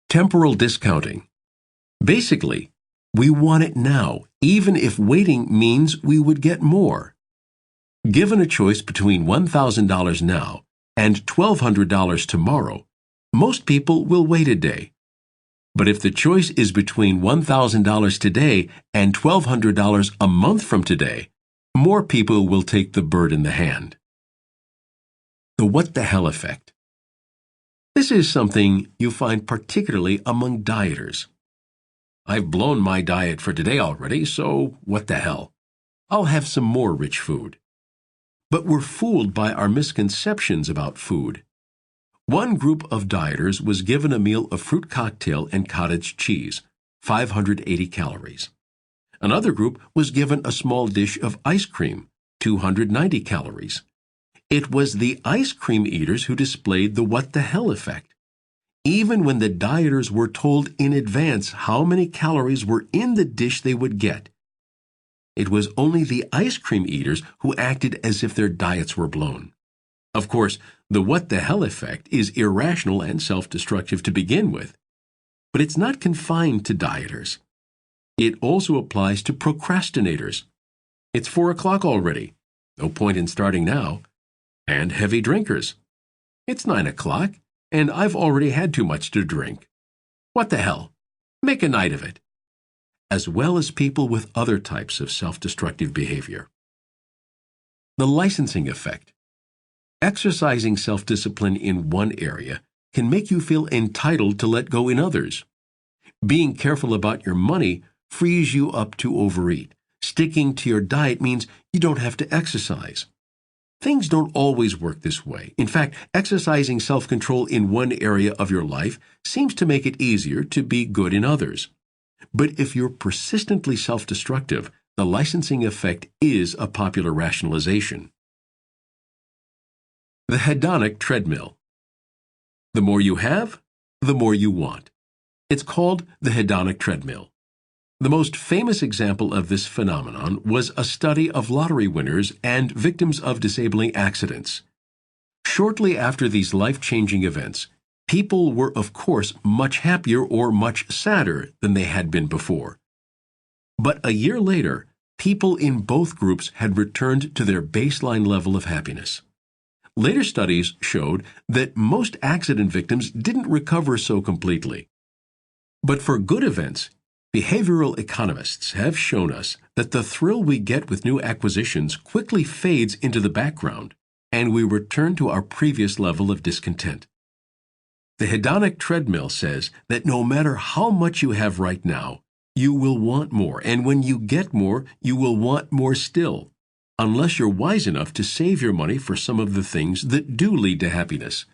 Temporal discounting. Basically, we want it now, even if waiting means we would get more. Given a choice between $1,000 now and $1,200 tomorrow, most people will wait a day. But if the choice is between $1,000 today and $1,200 a month from today, more people will take the bird in the hand. The what the hell effect. This is something you find particularly among dieters. I've blown my diet for today already, so what the hell? I'll have some more rich food. But we're fooled by our misconceptions about food. One group of dieters was given a meal of fruit cocktail and cottage cheese, 580 calories. Another group was given a small dish of ice cream, 290 calories. It was the ice cream eaters who displayed the what the hell effect. Even when the dieters were told in advance how many calories were in the dish they would get, it was only the ice cream eaters who acted as if their diets were blown. Of course, the what the hell effect is irrational and self-destructive to begin with. But it's not confined to dieters. It also applies to procrastinators. It's 4 o'clock already. No point in starting now. And heavy drinkers. It's 9 o'clock, and I've already had too much to drink. What the hell? Make a night of it. As well as people with other types of self-destructive behavior. The licensing effect. Exercising self-discipline in one area can make you feel entitled to let go in others. Being careful about your money frees you up to overeat. Sticking to your diet means you don't have to exercise. Things don't always work this way. In fact, exercising self-control in one area of your life seems to make it easier to be good in others. But if you're persistently self-destructive, the licensing effect is a popular rationalization. The hedonic treadmill. The more you have, the more you want. It's called the hedonic treadmill. The most famous example of this phenomenon was a study of lottery winners and victims of disabling accidents. Shortly after these life-changing events, people were of course much happier or much sadder than they had been before. But a year later, people in both groups had returned to their baseline level of happiness. Later studies showed that most accident victims didn't recover so completely. But for good events, behavioral economists have shown us that the thrill we get with new acquisitions quickly fades into the background, and we return to our previous level of discontent. The hedonic treadmill says that no matter how much you have right now, you will want more, and when you get more, you will want more still, unless you're wise enough to save your money for some of the things that do lead to happiness.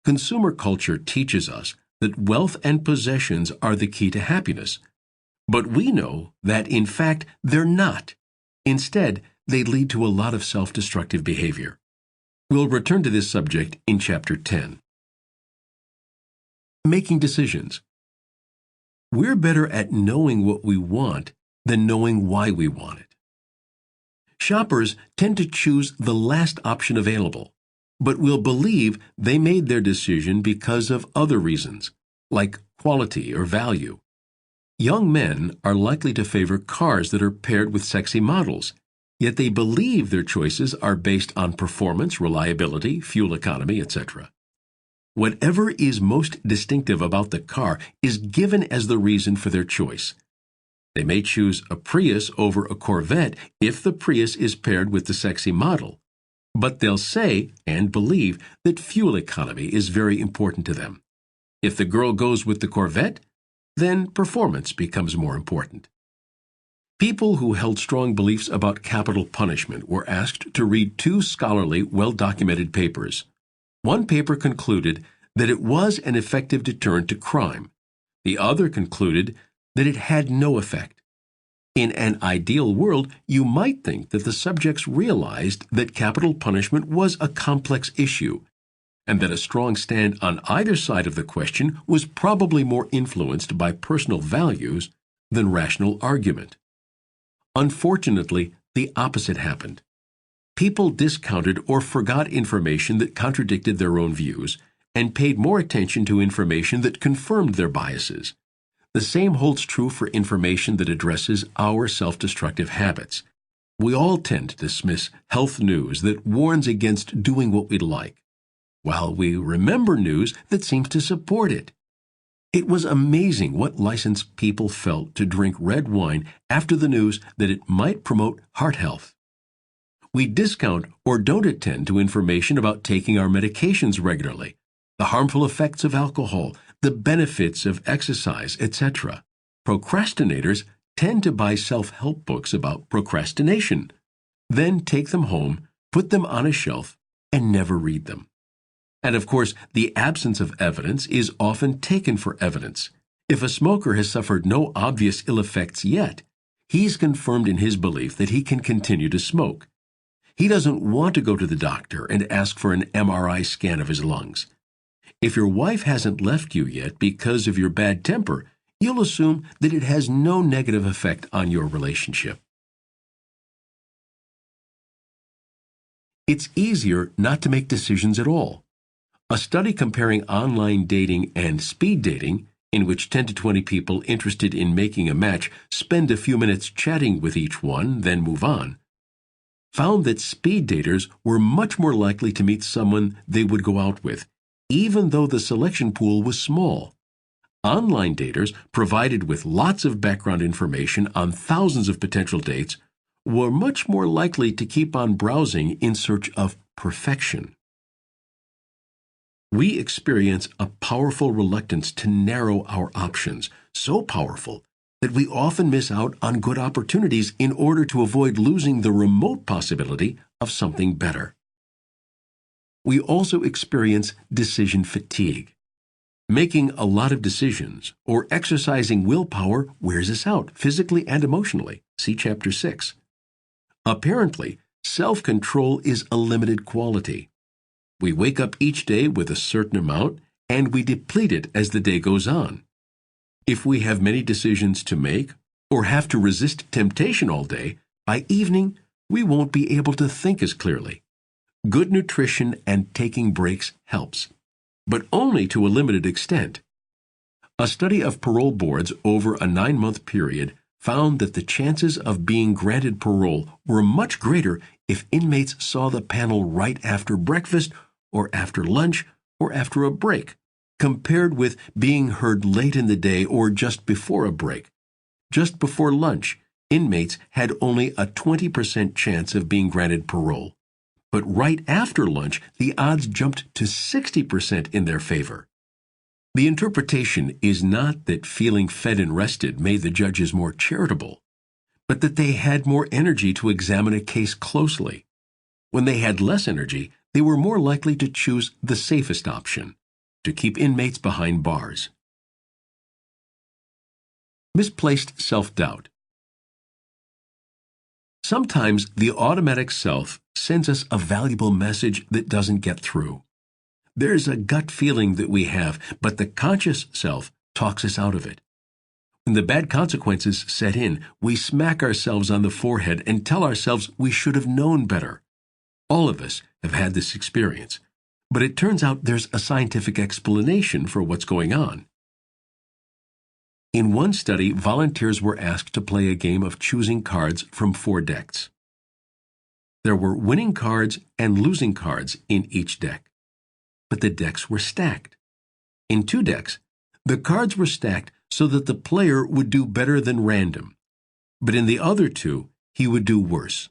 Consumer culture teaches us that wealth and possessions are the key to happiness. But we know that, in fact, they're not. Instead, they lead to a lot of self-destructive behavior. We'll return to this subject in Chapter 10. Making decisions. We're better at knowing what we want than knowing why we want it. Shoppers tend to choose the last option available, but will believe they made their decision because of other reasons, like quality or value. Young men are likely to favor cars that are paired with sexy models, yet they believe their choices are based on performance, reliability, fuel economy, etc. Whatever is most distinctive about the car is given as the reason for their choice. They may choose a Prius over a Corvette if the Prius is paired with the sexy model, but they'll say and believe that fuel economy is very important to them. If the girl goes with the Corvette, then performance becomes more important. People who held strong beliefs about capital punishment were asked to read 2 scholarly, well-documented papers. One paper concluded that it was an effective deterrent to crime. The other concluded that it had no effect. In an ideal world, you might think that the subjects realized that capital punishment was a complex issue, and that a strong stand on either side of the question was probably more influenced by personal values than rational argument. Unfortunately, the opposite happened. People discounted or forgot information that contradicted their own views, and paid more attention to information that confirmed their biases. The same holds true for information that addresses our self-destructive habits. We all tend to dismiss health news that warns against doing what we like, while we remember news that seems to support it. It was amazing what licensed people felt to drink red wine after the news that it might promote heart health. We discount or don't attend to information about taking our medications regularly, the harmful effects of alcohol, the benefits of exercise, etc. Procrastinators tend to buy self-help books about procrastination, then take them home, put them on a shelf, and never read them. And of course, the absence of evidence is often taken for evidence. If a smoker has suffered no obvious ill effects yet, he's confirmed in his belief that he can continue to smoke. He doesn't want to go to the doctor and ask for an MRI scan of his lungs. If your wife hasn't left you yet because of your bad temper, you'll assume that it has no negative effect on your relationship. It's easier not to make decisions at all. A study comparing online dating and speed dating, in which 10 to 20 people interested in making a match spend a few minutes chatting with each one, then move on, found that speed daters were much more likely to meet someone they would go out with, even though the selection pool was small. Online daters, provided with lots of background information on thousands of potential dates, were much more likely to keep on browsing in search of perfection. We experience a powerful reluctance to narrow our options, so powerful that we often miss out on good opportunities in order to avoid losing the remote possibility of something better. We also experience decision fatigue. Making a lot of decisions or exercising willpower wears us out, physically and emotionally. See Chapter 6. Apparently, self-control is a limited quality. We wake up each day with a certain amount, and we deplete it as the day goes on. If we have many decisions to make, or have to resist temptation all day, by evening, we won't be able to think as clearly. Good nutrition and taking breaks helps, but only to a limited extent. A study of parole boards over a 9-month period found that the chances of being granted parole were much greater if inmates saw the panel right after breakfast or after lunch or after a break, compared with being heard late in the day or just before a break. Just before lunch, inmates had only a 20% chance of being granted parole. But right after lunch, the odds jumped to 60% in their favor. The interpretation is not that feeling fed and rested made the judges more charitable, but that they had more energy to examine a case closely. When they had less energy, they were more likely to choose the safest option, to keep inmates behind bars. Misplaced self-doubt. Sometimes the automatic self sends us a valuable message that doesn't get through. There's a gut feeling that we have, but the conscious self talks us out of it. When the bad consequences set in, we smack ourselves on the forehead and tell ourselves we should have known better. All of us have had this experience, but it turns out there's a scientific explanation for what's going on. In one study, volunteers were asked to play a game of choosing cards from 4 decks. There were winning cards and losing cards in each deck, but the decks were stacked. In 2 decks, the cards were stacked so that the player would do better than random, but in the other 2, he would do worse.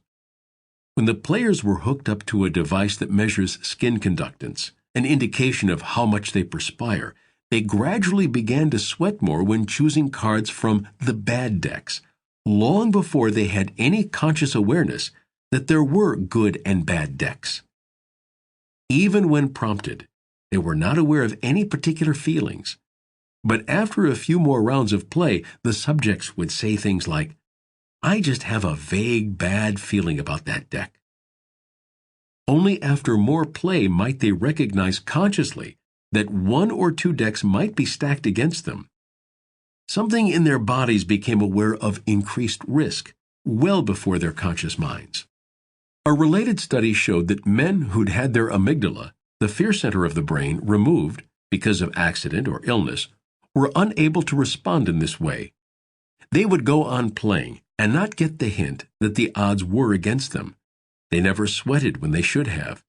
When the players were hooked up to a device that measures skin conductance, an indication of how much they perspire, they gradually began to sweat more when choosing cards from the bad decks, long before they had any conscious awareness that there were good and bad decks. Even when prompted, they were not aware of any particular feelings. But after a few more rounds of play, the subjects would say things like, "I just have a vague bad feeling about that deck." Only after more play might they recognize consciously that 1 or 2 decks might be stacked against them. Something in their bodies became aware of increased risk, well before their conscious minds. A related study showed that men who'd had their amygdala, the fear center of the brain removed because of accident or illness, were unable to respond in this way. They would go on playing and not get the hint that the odds were against them. They never sweated when they should have.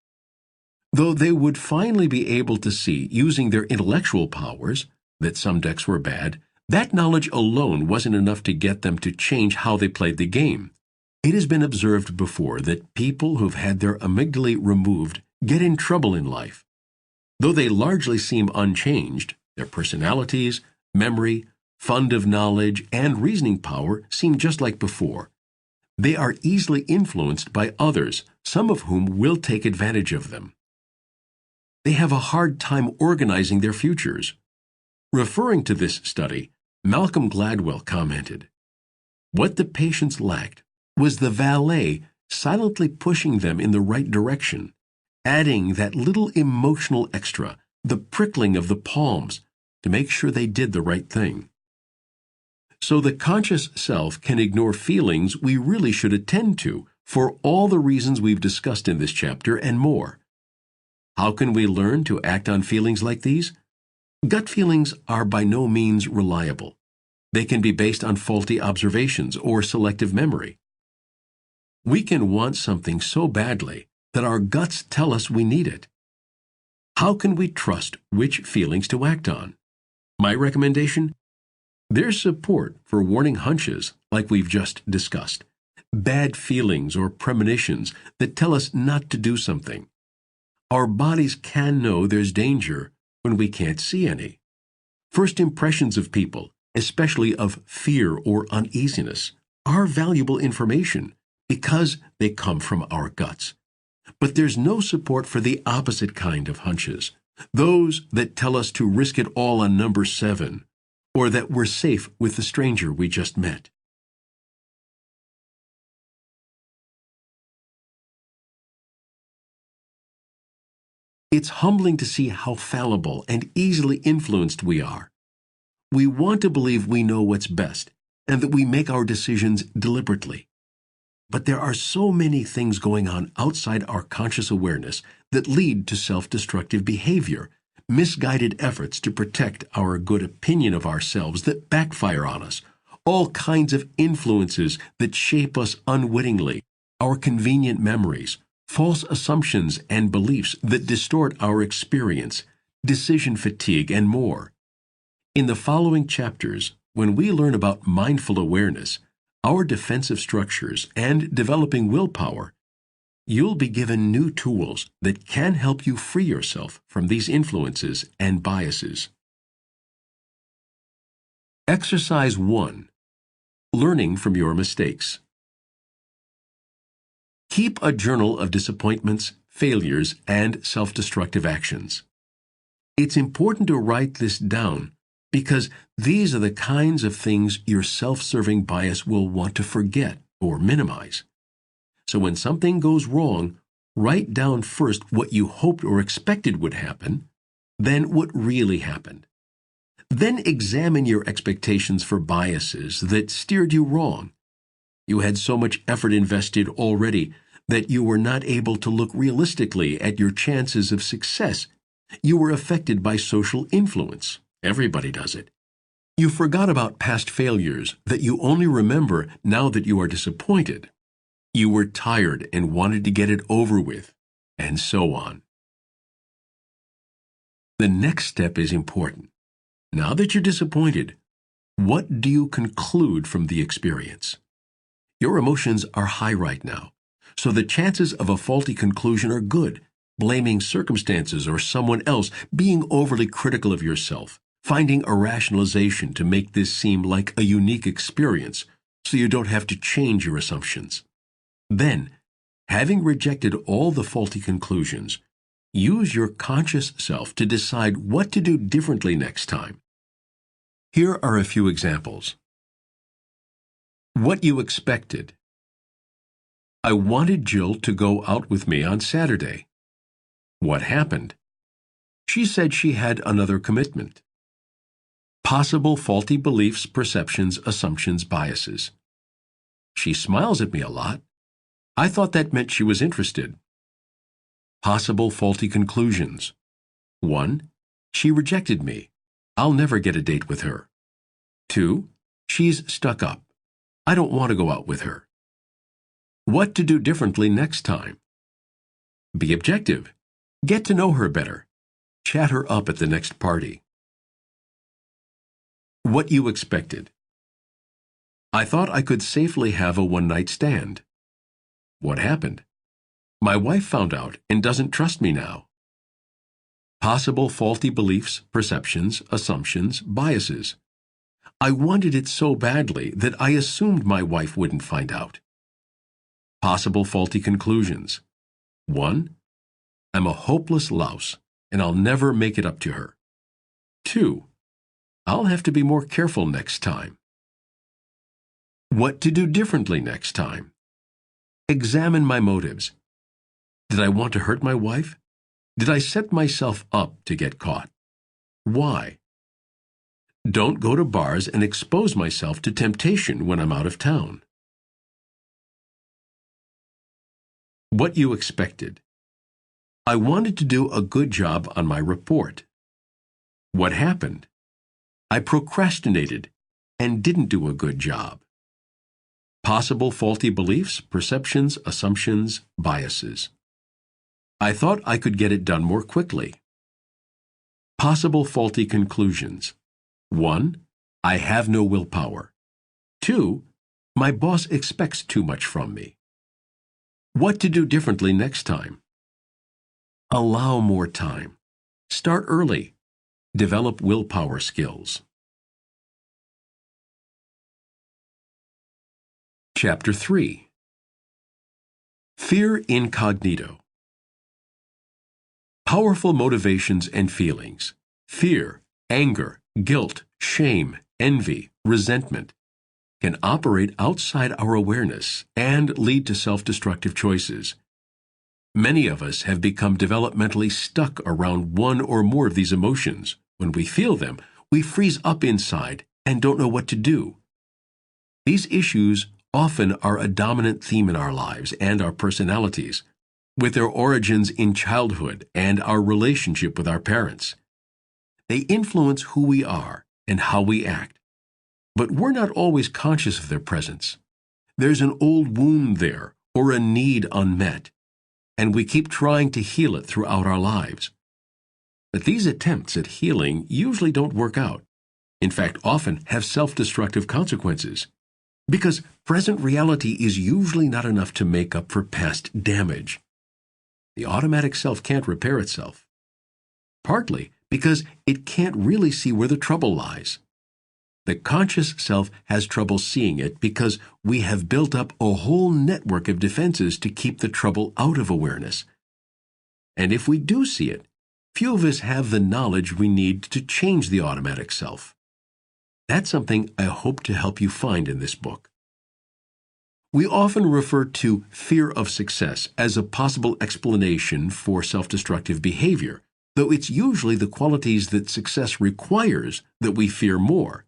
Though they would finally be able to see, using their intellectual powers, that some decks were bad, that knowledge alone wasn't enough to get them to change how they played the game. It has been observed before that people who've had their amygdalae removed get in trouble in life. Though they largely seem unchanged, their personalities, memory, fund of knowledge, and reasoning power seem just like before. They are easily influenced by others, some of whom will take advantage of them. They have a hard time organizing their futures. Referring to this study, Malcolm Gladwell commented, "What the patients lacked was the valet silently pushing them in the right direction, adding that little emotional extra, the prickling of the palms, to make sure they did the right thing." So the conscious self can ignore feelings we really should attend to for all the reasons we've discussed in this chapter and more. How can we learn to act on feelings like these? Gut feelings are by no means reliable. They can be based on faulty observations or selective memory. We can want something so badly that our guts tell us we need it. How can we trust which feelings to act on? My recommendation? There's support for warning hunches like we've just discussed, bad feelings or premonitions that tell us not to do something. Our bodies can know there's danger when we can't see any. First impressions of people, especially of fear or uneasiness, are valuable information because they come from our guts. But there's no support for the opposite kind of hunches, those that tell us to risk it all on number 7, or that we're safe with the stranger we just met. It's humbling to see how fallible and easily influenced we are. We want to believe we know what's best and that we make our decisions deliberately. But there are so many things going on outside our conscious awareness that lead to self-destructive behavior, misguided efforts to protect our good opinion of ourselves that backfire on us, all kinds of influences that shape us unwittingly, our convenient memories, false assumptions and beliefs that distort our experience, decision fatigue, and more. In the following chapters, when we learn about mindful awareness, our defensive structures, and developing willpower, you'll be given new tools that can help you free yourself from these influences and biases. Exercise 1. Learning from your mistakes. Keep a journal of disappointments, failures, and self-destructive actions. It's important to write this down because these are the kinds of things your self-serving bias will want to forget or minimize. So when something goes wrong, write down first what you hoped or expected would happen, then what really happened. Then examine your expectations for biases that steered you wrong. You had so much effort invested already that you were not able to look realistically at your chances of success. You were affected by social influence. Everybody does it. You forgot about past failures that you only remember now that you are disappointed. You were tired and wanted to get it over with, and so on. The next step is important. Now that you're disappointed, what do you conclude from the experience? Your emotions are high right now, so the chances of a faulty conclusion are good. Blaming circumstances or someone else, being overly critical of yourself, finding a rationalization to make this seem like a unique experience so you don't have to change your assumptions. Then, having rejected all the faulty conclusions, use your conscious self to decide what to do differently next time. Here are a few examples. What you expected. I wanted Jill to go out with me on Saturday. What happened? She said she had another commitment. Possible faulty beliefs, perceptions, assumptions, biases. She smiles at me a lot. I thought that meant she was interested. Possible faulty conclusions. 1. She rejected me. I'll never get a date with her. 2. She's stuck up. I don't want to go out with her. What to do differently next time. Be objective. Get to know her better. Chat her up at the next party. What you expected. I thought I could safely have a one-night stand. What happened? My wife found out and doesn't trust me now. Possible faulty beliefs, perceptions, assumptions, biases. I wanted it so badly that I assumed my wife wouldn't find out. Possible faulty conclusions. 1. I'm a hopeless louse, and I'll never make it up to her. 2. I'll have to be more careful next time. What to do differently next time. Examine my motives. Did I want to hurt my wife? Did I set myself up to get caught? Why? Don't go to bars and expose myself to temptation when I'm out of town. What you expected. I wanted to do a good job on my report. What happened? I procrastinated and didn't do a good job. Possible faulty beliefs, perceptions, assumptions, biases. I thought I could get it done more quickly. Possible faulty conclusions. 1. I have no willpower. 2. My boss expects too much from me. What to do differently next time. Allow more time. Start early. Develop willpower skills. Chapter 3. Fear incognito. Powerful motivations and feelings. Fear, anger, guilt, shame, envy, resentment can operate outside our awareness and lead to self-destructive choices. Many of us have become developmentally stuck around one or more of these emotions. When we feel them, we freeze up inside and don't know what to do. These issues often are a dominant theme in our lives and our personalities, with their origins in childhood and our relationship with our parents. They influence who we are and how we act, but we're not always conscious of their presence. There's an old wound there or a need unmet, and we keep trying to heal it throughout our lives. But these attempts at healing usually don't work out. In fact, often have self-destructive consequences, because present reality is usually not enough to make up for past damage. The automatic self can't repair itself, partly because it can't really see where the trouble lies. The conscious self has trouble seeing it because we have built up a whole network of defenses to keep the trouble out of awareness. And if we do see it, few of us have the knowledge we need to change the automatic self. That's something I hope to help you find in this book. We often refer to fear of success as a possible explanation for self-destructive behavior, though it's usually the qualities that success requires that we fear more.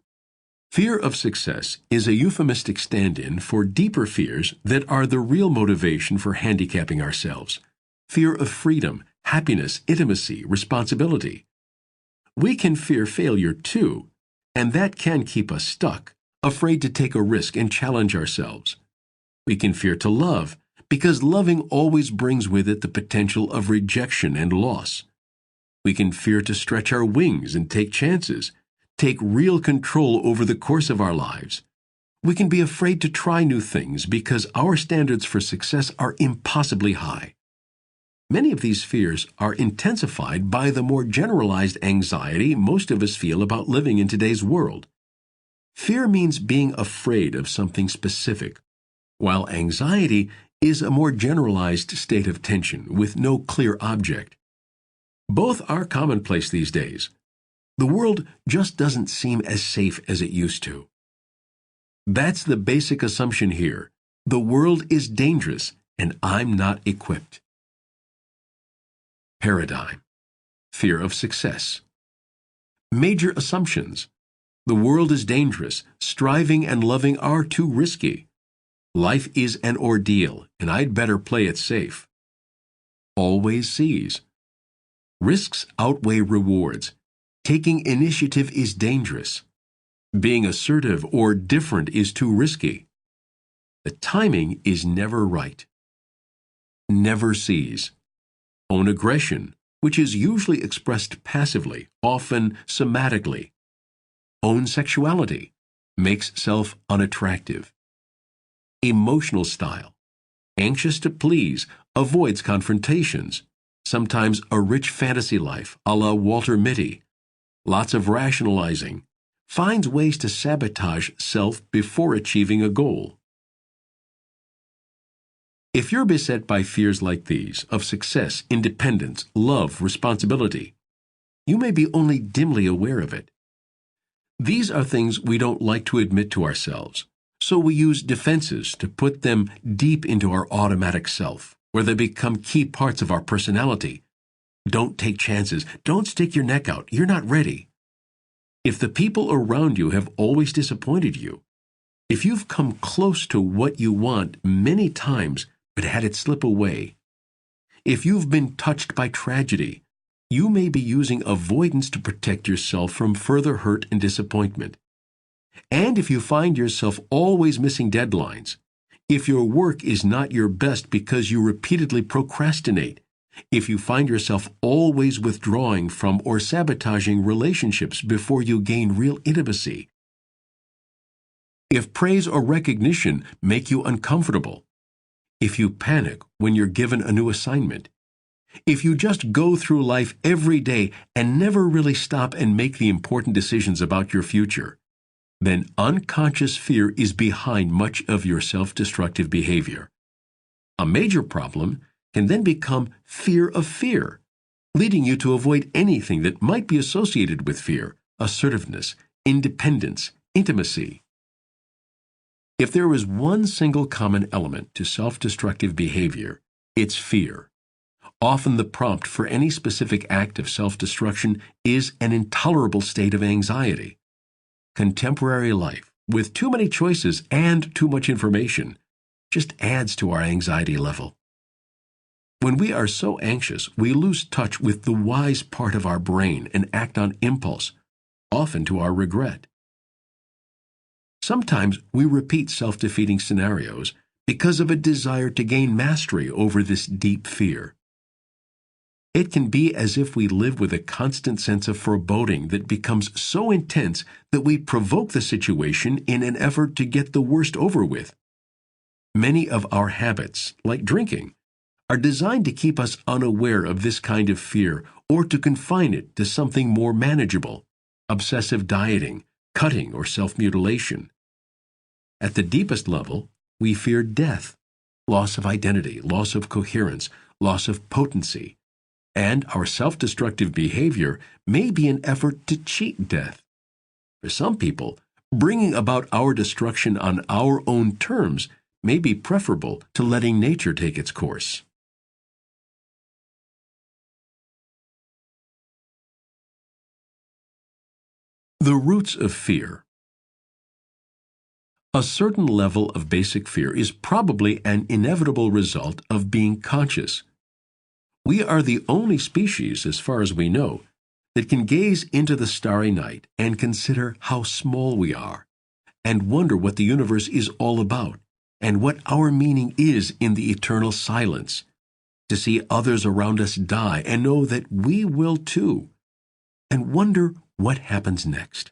Fear of success is a euphemistic stand-in for deeper fears that are the real motivation for handicapping ourselves. Fear of freedom, happiness, intimacy, responsibility. We can fear failure too, and that can keep us stuck, afraid to take a risk and challenge ourselves. We can fear to love, because loving always brings with it the potential of rejection and loss. We can fear to stretch our wings and take chances, take real control over the course of our lives. We can be afraid to try new things because our standards for success are impossibly high. Many of these fears are intensified by the more generalized anxiety most of us feel about living in today's world. Fear means being afraid of something specific, while anxiety is a more generalized state of tension with no clear object. Both are commonplace these days. The world just doesn't seem as safe as it used to. That's the basic assumption here. The world is dangerous, and I'm not equipped. Paradigm. Fear of success. Major assumptions. The world is dangerous. Striving and loving are too risky. Life is an ordeal, and I'd better play it safe. always sees. Risks outweigh rewards. Taking initiative is dangerous. Being assertive or different is too risky. The timing is never right. Never sees. Own aggression, which is usually expressed passively, often somatically. Own sexuality, makes self unattractive. Emotional style, anxious to please, avoids confrontations, sometimes a rich fantasy life, a la Walter Mitty, lots of rationalizing, finds ways to sabotage self before achieving a goal. If you're beset by fears like these, of success, independence, love, responsibility, you may be only dimly aware of it. These are things we don't like to admit to ourselves, so we use defenses to put them deep into our automatic self, where they become key parts of our personality. Don't take chances. Don't stick your neck out. You're not ready. If the people around you have always disappointed you, if you've come close to what you want many times but had it slip away, if you've been touched by tragedy, you may be using avoidance to protect yourself from further hurt and disappointment. And if you find yourself always missing deadlines, if your work is not your best because you repeatedly procrastinate, if you find yourself always withdrawing from or sabotaging relationships before you gain real intimacy, if praise or recognition make you uncomfortable, if you panic when you're given a new assignment, if you just go through life every day and never really stop and make the important decisions about your future, then unconscious fear is behind much of your self-destructive behavior. A major problem can then become fear of fear, leading you to avoid anything that might be associated with fear, assertiveness, independence, intimacy. If there is one single common element to self-destructive behavior, it's fear. Often the prompt for any specific act of self-destruction is an intolerable state of anxiety. Contemporary life, with too many choices and too much information, just adds to our anxiety level. When we are so anxious, we lose touch with the wise part of our brain and act on impulse, often to our regret. Sometimes we repeat self-defeating scenarios because of a desire to gain mastery over this deep fear. It can be as if we live with a constant sense of foreboding that becomes so intense that we provoke the situation in an effort to get the worst over with. Many of our habits, like drinking, are designed to keep us unaware of this kind of fear or to confine it to something more manageable, obsessive dieting, cutting, or self-mutilation. At the deepest level, we fear death, loss of identity, loss of coherence, loss of potency, and our self-destructive behavior may be an effort to cheat death. For some people, bringing about our destruction on our own terms may be preferable to letting nature take its course. The roots of fear. A certain level of basic fear is probably an inevitable result of being conscious. We are the only species, as far as we know, that can gaze into the starry night and consider how small we are, and wonder what the universe is all about, and what our meaning is in the eternal silence, to see others around us die and know that we will too, and wonder what happens next.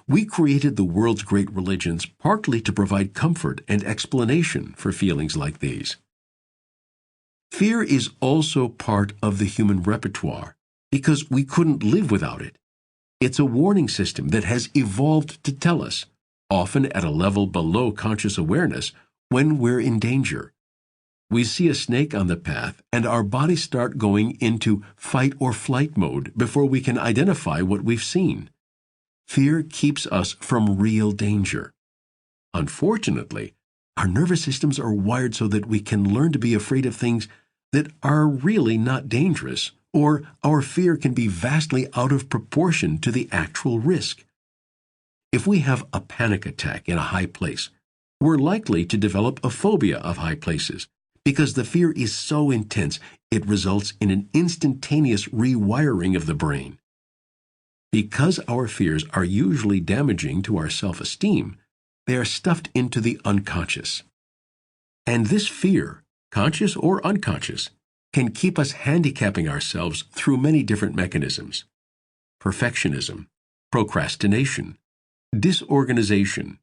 We created the world's great religions partly to provide comfort and explanation for feelings like these. Fear is also part of the human repertoire because we couldn't live without it. It's a warning system that has evolved to tell us, often at a level below conscious awareness, when we're in danger. We see a snake on the path and our bodies start going into fight or flight mode before we can identify what we've seen. Fear keeps us from real danger. Unfortunately, our nervous systems are wired so that we can learn to be afraid of things that are really not dangerous, or our fear can be vastly out of proportion to the actual risk. If we have a panic attack in a high place, we're likely to develop a phobia of high places because the fear is so intense it results in an instantaneous rewiring of the brain. Because our fears are usually damaging to our self-esteem, they are stuffed into the unconscious. And this fear, conscious or unconscious, can keep us handicapping ourselves through many different mechanisms: perfectionism, procrastination, disorganization,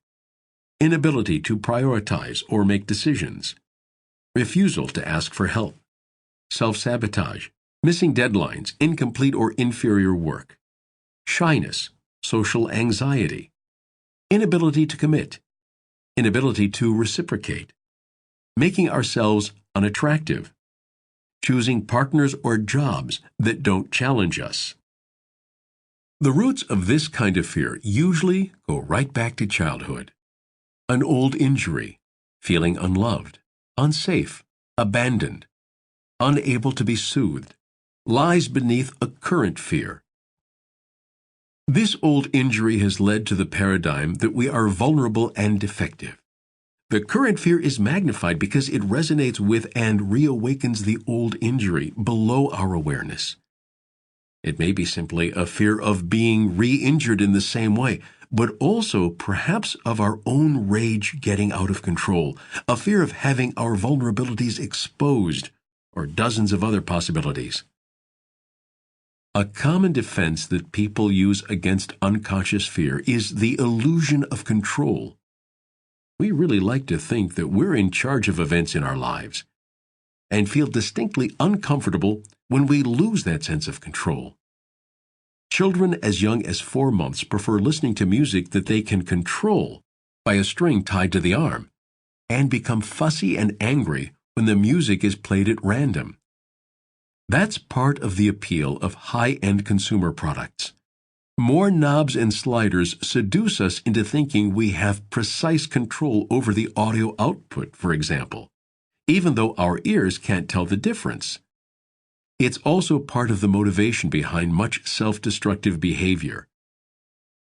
inability to prioritize or make decisions, refusal to ask for help, self-sabotage, missing deadlines, incomplete or inferior work, shyness, social anxiety, inability to commit, inability to reciprocate, making ourselves unattractive, choosing partners or jobs that don't challenge us. The roots of this kind of fear usually go right back to childhood. An old injury, feeling unloved, unsafe, abandoned, unable to be soothed, lies beneath a current fear. This old injury has led to the paradigm that we are vulnerable and defective. The current fear is magnified because it resonates with and reawakens the old injury below our awareness. It may be simply a fear of being re-injured in the same way, but also perhaps of our own rage getting out of control, a fear of having our vulnerabilities exposed, or dozens of other possibilities. A common defense that people use against unconscious fear is the illusion of control. We really like to think that we're in charge of events in our lives, and feel distinctly uncomfortable when we lose that sense of control. Children as young as 4 months prefer listening to music that they can control by a string tied to the arm, and become fussy and angry when the music is played at random. That's part of the appeal of high-end consumer products. More knobs and sliders seduce us into thinking we have precise control over the audio output, for example, even though our ears can't tell the difference. It's also part of the motivation behind much self-destructive behavior,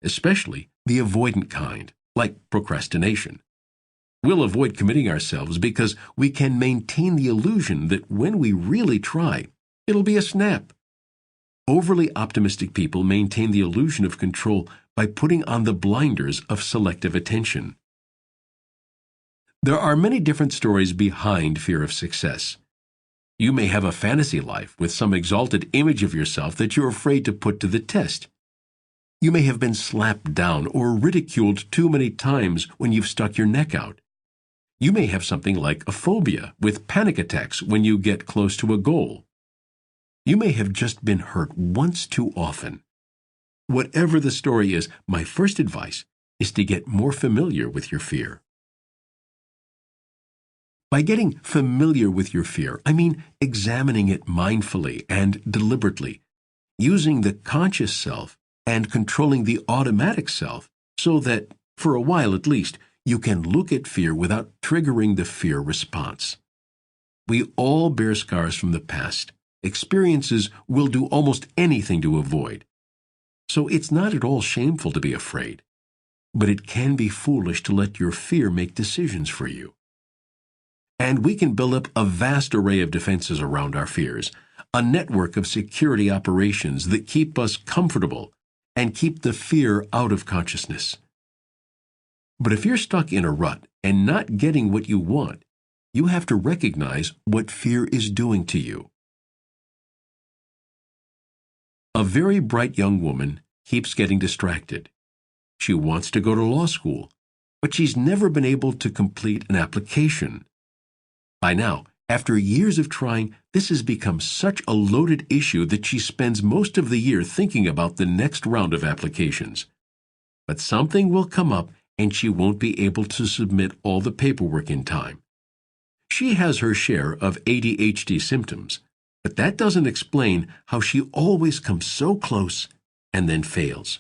especially the avoidant kind, like procrastination. We'll avoid committing ourselves because we can maintain the illusion that when we really try, it'll be a snap. Overly optimistic people maintain the illusion of control by putting on the blinders of selective attention. There are many different stories behind fear of success. You may have a fantasy life with some exalted image of yourself that you're afraid to put to the test. You may have been slapped down or ridiculed too many times when you've stuck your neck out. You may have something like a phobia with panic attacks when you get close to a goal. You may have just been hurt once too often. Whatever the story is, my first advice is to get more familiar with your fear. By getting familiar with your fear, I mean examining it mindfully and deliberately, using the conscious self and controlling the automatic self so that, for a while at least, you can look at fear without triggering the fear response. We all bear scars from the past, experiences we'll do almost anything to avoid. So it's not at all shameful to be afraid, but it can be foolish to let your fear make decisions for you. And we can build up a vast array of defenses around our fears, a network of security operations that keep us comfortable and keep the fear out of consciousness. But if you're stuck in a rut and not getting what you want, you have to recognize what fear is doing to you. A very bright young woman keeps getting distracted. She wants to go to law school, but she's never been able to complete an application. By now, after years of trying, this has become such a loaded issue that she spends most of the year thinking about the next round of applications. But something will come up and she won't be able to submit all the paperwork in time. She has her share of ADHD symptoms, but that doesn't explain how she always comes so close and then fails.